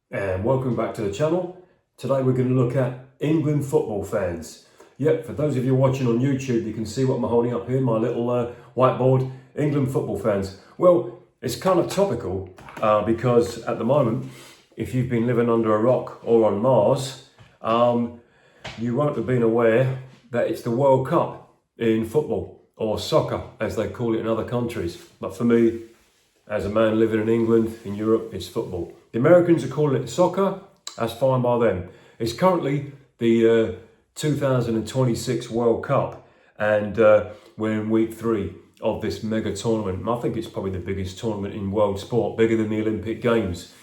And welcome back to the channel. Today we're going to look at England football fans. Yep, for those of you watching on YouTube, you can see what I'm holding up here, my little whiteboard, England football fans. Well, it's kind of topical because at the moment, if you've been living under a rock or on Mars, you won't have been aware that it's the World Cup in football, or soccer as they call it in other countries. But for me, as a man living in England, in Europe, it's football. The Americans are calling it soccer, that's fine by them. It's currently the 2026 World Cup, and we're in week 3 of this mega tournament. I think it's probably the biggest tournament in world sport, bigger than the Olympic Games.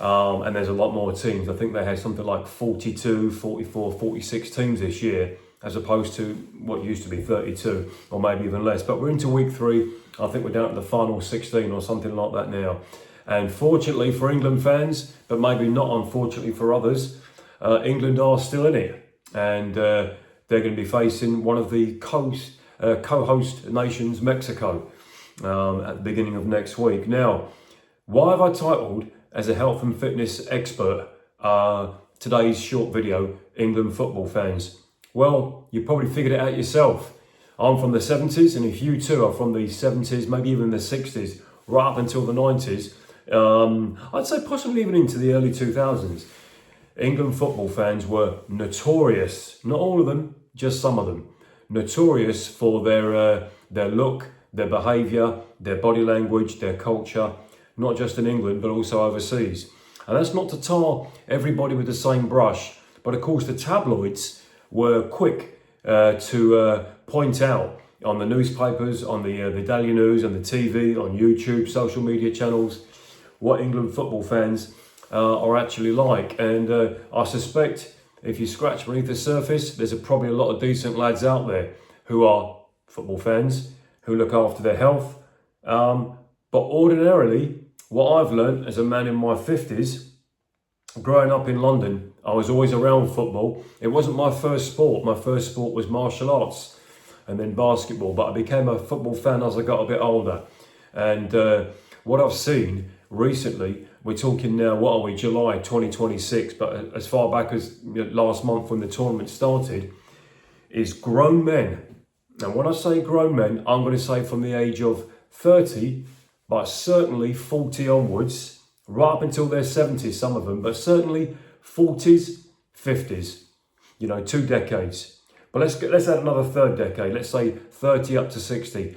And there's a lot more teams. I think they had something like 42, 44, 46 teams this year, as opposed to what used to be 32, or maybe even less. But we're into week 3. I think we're down to the final 16 or something like that now. And fortunately for England fans, but maybe not unfortunately for others, England are still in it. And they're going to be facing one of the co-host nations, Mexico, at the beginning of next week. Now, why have I titled, as a health and fitness expert, today's short video, England football fans? Well, you probably figured it out yourself. I'm from the 70s, and if you too are from the 70s, maybe even the 60s, right up until the 90s, I'd say possibly even into the early 2000s, England football fans were notorious, not all of them, just some of them, notorious for their look, their behaviour, their body language, their culture, not just in England, but also overseas. And that's not to tar everybody with the same brush, but of course the tabloids were quick to point out on the newspapers, on the Daily News, on the TV, on YouTube, social media channels, what England football fans are actually like. And I suspect if you scratch beneath the surface, there's probably a lot of decent lads out there who are football fans, who look after their health. But ordinarily, what I've learned as a man in my 50s, growing up in London, I was always around football. It wasn't my first sport. My first sport was martial arts and then basketball. But I became a football fan as I got a bit older. And what I've seen recently, we're talking now, what are we, July 2026, but as far back as last month when the tournament started, is grown men. And when I say grown men, I'm going to say from the age of 30, but certainly 40 onwards, right up until their 70s, some of them, but certainly 40s, 50s, 2 decades. But let's add another third decade, let's say 30 up to 60,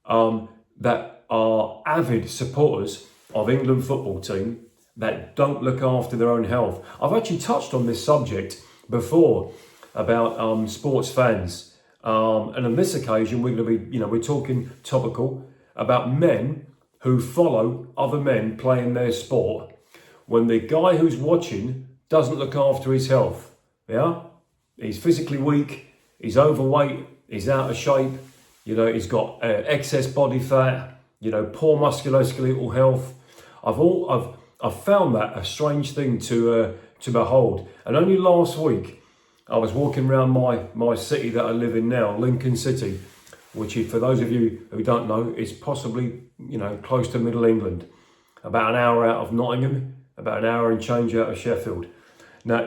that are avid supporters of England football team that don't look after their own health. I've actually touched on this subject before about sports fans. And on this occasion, we're going to be, we're talking topical about men who follow other men playing their sport when the guy who's watching doesn't look after his health. Yeah, he's physically weak, he's overweight, he's out of shape, he's got excess body fat, poor musculoskeletal health. I've found that a strange thing to behold. And only last week, I was walking around my city that I live in now, Lincoln City, which is, for those of you who don't know, is possibly, close to Middle England, about an hour out of Nottingham, about an hour and change out of Sheffield. Now,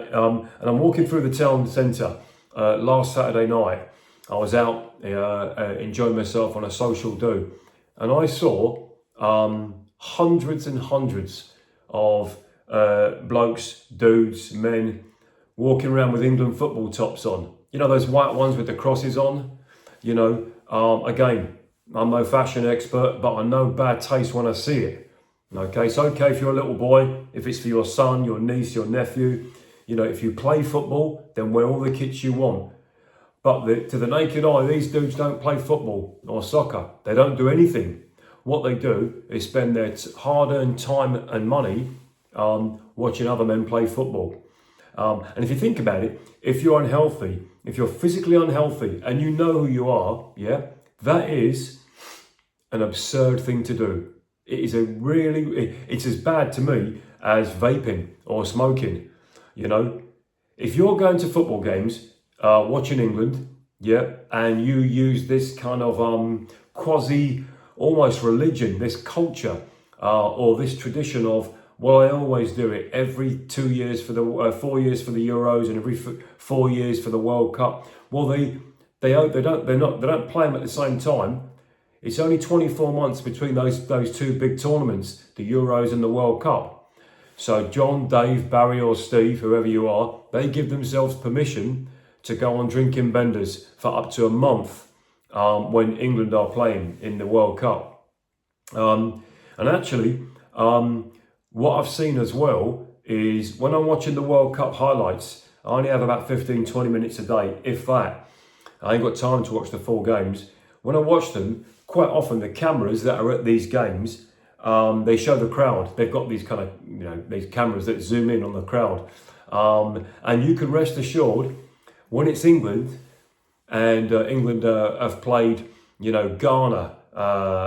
and I'm walking through the town centre last Saturday night. I was out enjoying myself on a social do, and I saw hundreds and hundreds of blokes, dudes, men, walking around with England football tops on. Those white ones with the crosses on? Again, I'm no fashion expert, but I know bad taste when I see it. Okay, it's okay if you're a little boy, if it's for your son, your niece, your nephew. If you play football, then wear all the kits you want. But to the naked eye, these dudes don't play football or soccer. They don't do anything. What they do is spend their hard-earned time and money watching other men play football. And if you think about it, if you're unhealthy, if you're physically unhealthy and you know who you are, yeah, that is an absurd thing to do. It is it's as bad to me as vaping or smoking. If you're going to football games, watching England, yeah, and you use this kind of quasi, almost religion, this culture or this tradition of Well, I always do it every 2 years for the 4 years for the Euros and every 4 years for the World Cup. Well, they don't play them at the same time. It's only 24 months between those two big tournaments, the Euros and the World Cup. So John, Dave, Barry or Steve, whoever you are, they give themselves permission to go on drinking benders for up to a month when England are playing in the World Cup. And actually, what I've seen as well is when I'm watching the World Cup highlights, I only have about 15-20 minutes a day, if that. I ain't got time to watch the full games. When I watch them, quite often the cameras that are at these games, they show the crowd. They've got these kind of, these cameras that zoom in on the crowd. And you can rest assured, when it's England, and England have played, Ghana,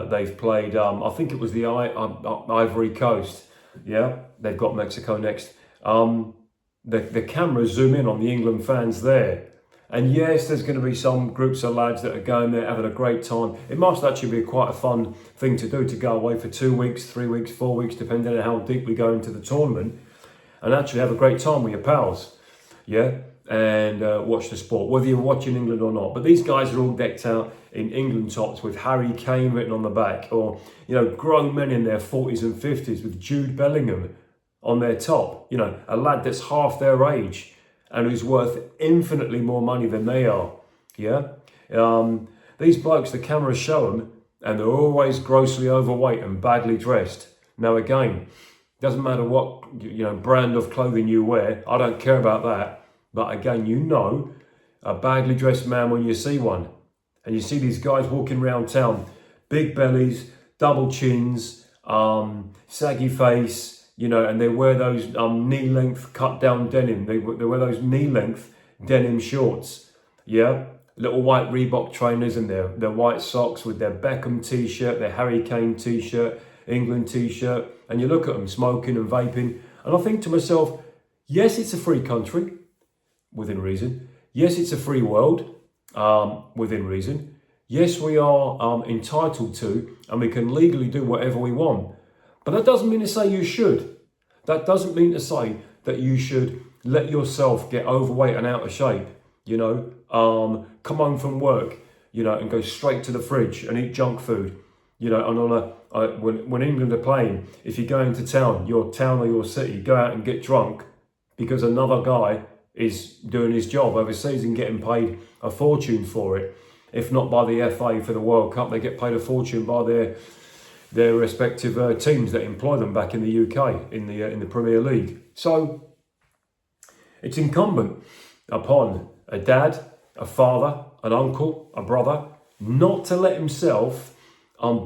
they've played, I think it was the Ivory Coast. Yeah, they've got Mexico next. The cameras zoom in on the England fans there. And yes, there's going to be some groups of lads that are going there having a great time. It must actually be quite a fun thing to do, to go away for 2 weeks, 3 weeks, 4 weeks, depending on how deep we go into the tournament, and actually have a great time with your pals, yeah, and watch the sport, whether you're watching England or not. But these guys are all decked out in England tops with Harry Kane written on the back, or, grown men in their 40s and 50s with Jude Bellingham on their top, a lad that's half their age and who's worth infinitely more money than they are, yeah? These blokes, the cameras show them, and they're always grossly overweight and badly dressed. Now again, doesn't matter what brand of clothing you wear, I don't care about that. But again, a badly dressed man when you see one. And you see these guys walking around town, big bellies, double chins, saggy face, and they wear those knee-length cut-down denim. They wear those knee-length denim shorts, yeah? Little white Reebok trainers and their white socks with their Beckham t-shirt, their Harry Kane t-shirt, England t-shirt. And you look at them smoking and vaping. And I think to myself, yes, it's a free country, within reason. Yes, it's a free world, within reason. Yes, we are entitled to, and we can legally do whatever we want. But that doesn't mean to say you should. That doesn't mean to say that you should let yourself get overweight and out of shape, come home from work, and go straight to the fridge and eat junk food, and when England are playing, if you go into town, your town or your city, go out and get drunk because another guy is doing his job overseas and getting paid a fortune for it. If not by the FA for the World Cup, they get paid a fortune by their respective teams that employ them back in the UK, in the Premier League. So it's incumbent upon a dad, a father, an uncle, a brother, not to let himself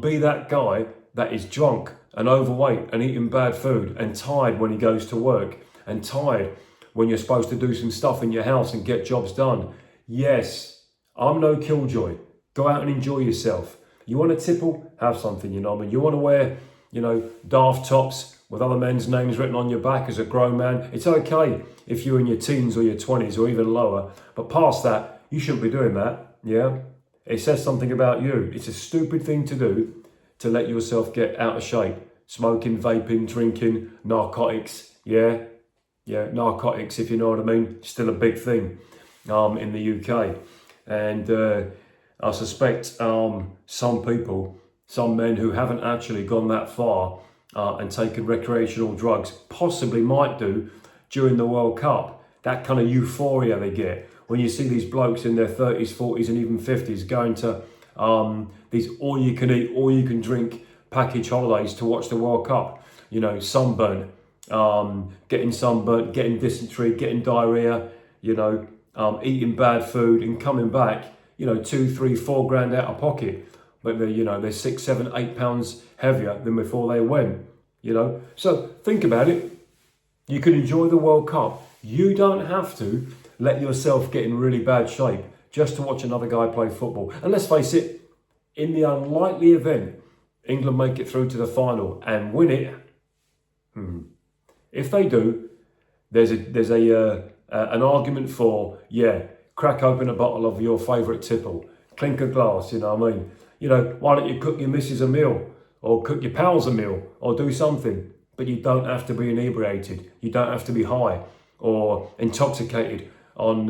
be that guy that is drunk and overweight and eating bad food and tired when he goes to work and tired when you're supposed to do some stuff in your house and get jobs done. Yes, I'm no killjoy. Go out and enjoy yourself. You want to tipple? Have something, You want to wear, daft tops with other men's names written on your back as a grown man. It's okay if you're in your teens or your 20s or even lower. But past that, you shouldn't be doing that, yeah? It says something about you. It's a stupid thing to do to let yourself get out of shape. Smoking, vaping, drinking, narcotics, yeah? Yeah, narcotics, if you know what I mean. Still a big thing in the UK. And I suspect some people, some men who haven't actually gone that far and taken recreational drugs, possibly might do during the World Cup. That kind of euphoria they get when you see these blokes in their 30s, 40s and even 50s going to these all-you-can-eat, all-you-can-drink package holidays to watch the World Cup. Sunburnt, getting sunburnt, getting dysentery, getting diarrhea, eating bad food and coming back, 2, 3, 4 grand out of pocket, but they're 6, 7, 8 pounds heavier than before they went, So think about it. You can enjoy the World Cup. You don't have to let yourself get in really bad shape just to watch another guy play football. And let's face it, in the unlikely event England make it through to the final and win it, if they do, there's an argument for, crack open a bottle of your favourite tipple, clink a glass, what I mean? Why don't you cook your missus a meal or cook your pals a meal or do something? but you don't have to be inebriated. You don't have to be high or intoxicated on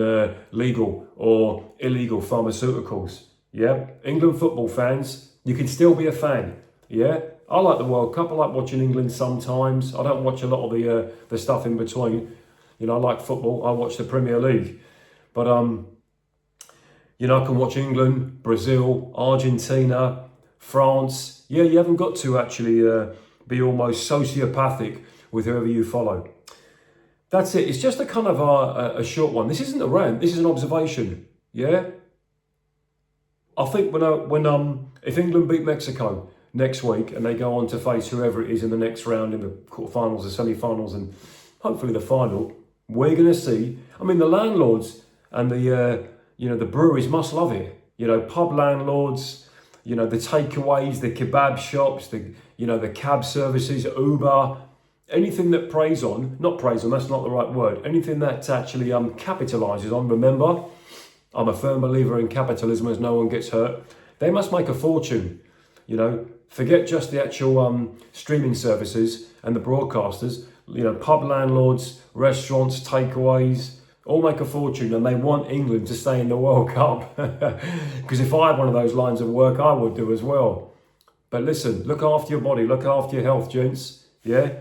legal or illegal pharmaceuticals. Yeah, England football fans, you can still be a fan. Yeah, I like the World Cup. I like watching England sometimes. I don't watch a lot of the stuff in between. You know, I like football. I watch the Premier League, but you know, I can watch England, Brazil, Argentina, France. Yeah, you haven't got to actually be almost sociopathic with whoever you follow. That's it. It's just a kind of a short one. This isn't a rant. This is an observation. Yeah. I think if England beat Mexico next week and they go on to face whoever it is in the next round in the quarterfinals, the semi-finals, and hopefully the final, we're going to see. I mean, the landlords and the breweries must love it. You know, pub landlords, you know, the takeaways, the kebab shops, the cab services, Uber, anything that that's not the right word. Anything that actually capitalizes on. Remember, I'm a firm believer in capitalism as no one gets hurt. They must make a fortune. You know, forget just the actual streaming services and the broadcasters. You know, pub landlords, restaurants, takeaways, all make a fortune, and they want England to stay in the World Cup. Because if I had one of those lines of work, I would do as well. But listen, look after your body, look after your health, gents. Yeah.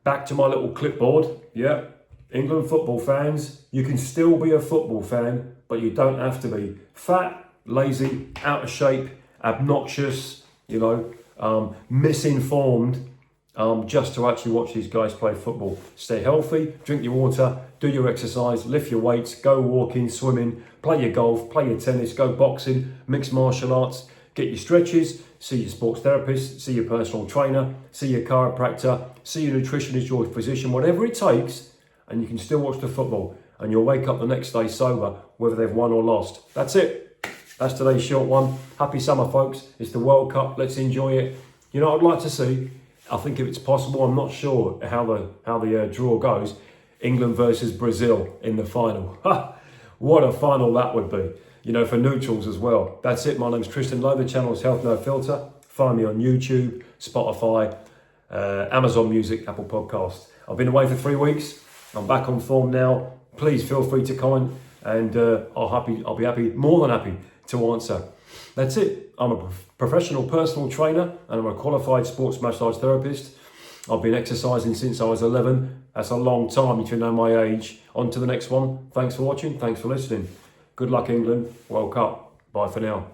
Back to my little clipboard. Yeah. England football fans, you can still be a football fan, but you don't have to be fat, lazy, out of shape, obnoxious, misinformed, just to actually watch these guys play football. Stay healthy, drink your water, do your exercise, lift your weights, go walking, swimming, play your golf, play your tennis, go boxing, mixed martial arts, get your stretches, see your sports therapist, see your personal trainer, see your chiropractor, see your nutritionist, your physician, whatever it takes, and you can still watch the football, and you'll wake up the next day sober, whether they've won or lost. That's it. That's today's short one. Happy summer, folks. It's the World Cup. Let's enjoy it. You know what I'd like to see? I think if it's possible, I'm not sure how the draw goes. England versus Brazil in the final. What a final that would be. You know, for neutrals as well. That's it. My name's Tristan Lowe. The channel is Health No Filter. Find me on YouTube, Spotify, Amazon Music, Apple Podcasts. I've been away for 3 weeks. I'm back on form now. Please feel free to comment, and I'll be happy, more than happy, to answer. That's it. I'm a professional personal trainer, and I'm a qualified sports massage therapist. I've been exercising since I was 11. That's a long time if you know my age. On to the next one. Thanks for watching. Thanks for listening. Good luck, England. World Cup. Bye for now.